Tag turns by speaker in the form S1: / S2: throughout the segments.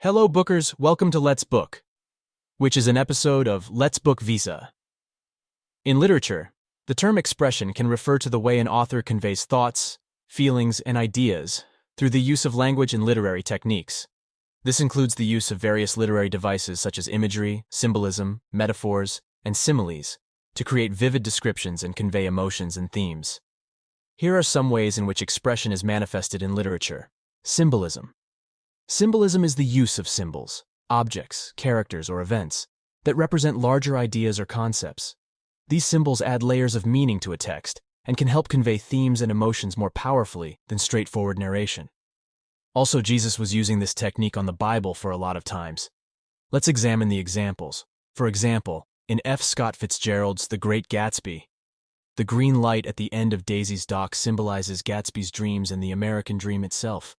S1: Hello bookers, welcome to Let's Book, which is an episode of Let's Book Visa. In literature, the term expression can refer to the way an author conveys thoughts, feelings, and ideas through the use of language and literary techniques. This includes the use of various literary devices such as imagery, symbolism, metaphors, and similes to create vivid descriptions and convey emotions and themes. Here are some ways in which expression is manifested in literature. Symbolism. Symbolism is the use of symbols, objects, characters, or events that represent larger ideas or concepts. These symbols add layers of meaning to a text and can help convey themes and emotions more powerfully than straightforward narration. Also, Jesus was using this technique on the Bible for a lot of times. Let's examine the examples. For example, in F. Scott Fitzgerald's The Great Gatsby, the green light at the end of Daisy's dock symbolizes Gatsby's dreams and the American dream itself.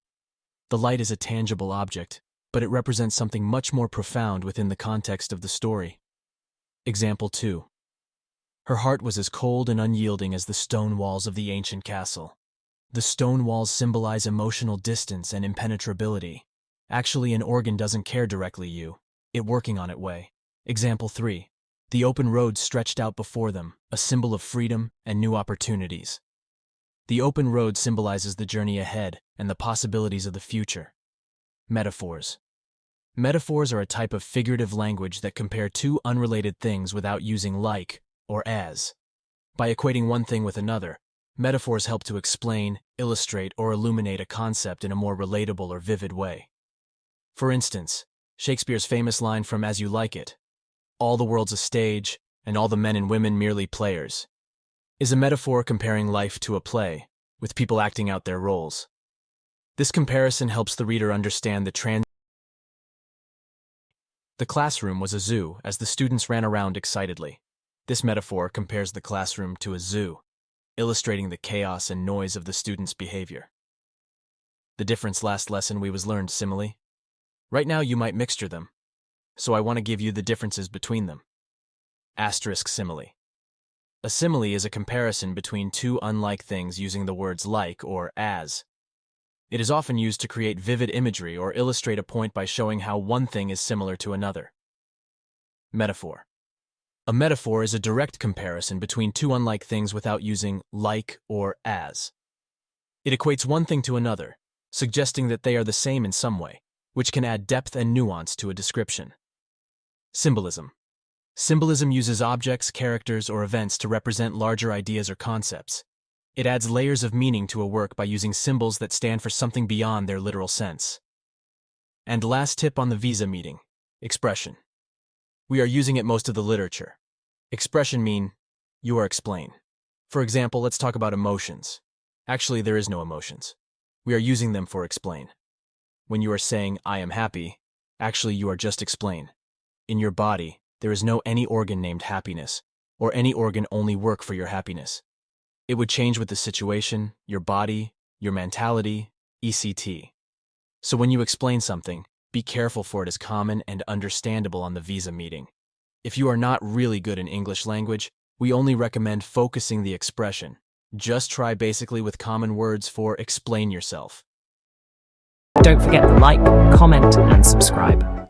S1: The light is a tangible object, but it represents something much more profound within the context of the story. Example 2. Her heart was as cold and unyielding as the stone walls of the ancient castle. The stone walls symbolize emotional distance and impenetrability. Actually, an organ doesn't care directly it working on its way. Example 3. The open road stretched out before them, a symbol of freedom and new opportunities. The open road symbolizes the journey ahead and the possibilities of the future. Metaphors. Metaphors are a type of figurative language that compare two unrelated things without using like or as. By equating one thing with another, metaphors help to explain, illustrate, or illuminate a concept in a more relatable or vivid way. For instance, Shakespeare's famous line from As You Like It, "All the world's a stage, and all the men and women merely players," is a metaphor comparing life to a play, with people acting out their roles. This comparison helps the reader understand the classroom was a zoo as the students ran around excitedly. This metaphor compares the classroom to a zoo, illustrating the chaos and noise of the students' behavior. The difference last lesson we was learned simile. Right now you might mixture them, so I want to give you the differences between them. Asterisk simile. A simile is a comparison between two unlike things using the words like or as. It is often used to create vivid imagery or illustrate a point by showing how one thing is similar to another. Metaphor. A metaphor is a direct comparison between two unlike things without using like or as. It equates one thing to another, suggesting that they are the same in some way, which can add depth and nuance to a description. Symbolism. Symbolism uses objects, characters, or events to represent larger ideas or concepts. It adds layers of meaning to a work by using symbols that stand for something beyond their literal sense. And last tip on the visa meeting, expression. We are using it most of the literature. Expression mean, you are explain. For example, let's talk about emotions. Actually, there is no emotions. We are using them for explain. When you are saying, I am happy, actually you are just explain. In your body, there is no any organ named happiness, or any organ only work for your happiness. It would change with the situation, your body, your mentality, etc. So when you explain something, be careful for it is common and understandable on the visa meeting. If you are not really good in English language, we only recommend focusing the expression. Just try basically with common words for explain yourself.
S2: Don't forget to like, comment, and subscribe.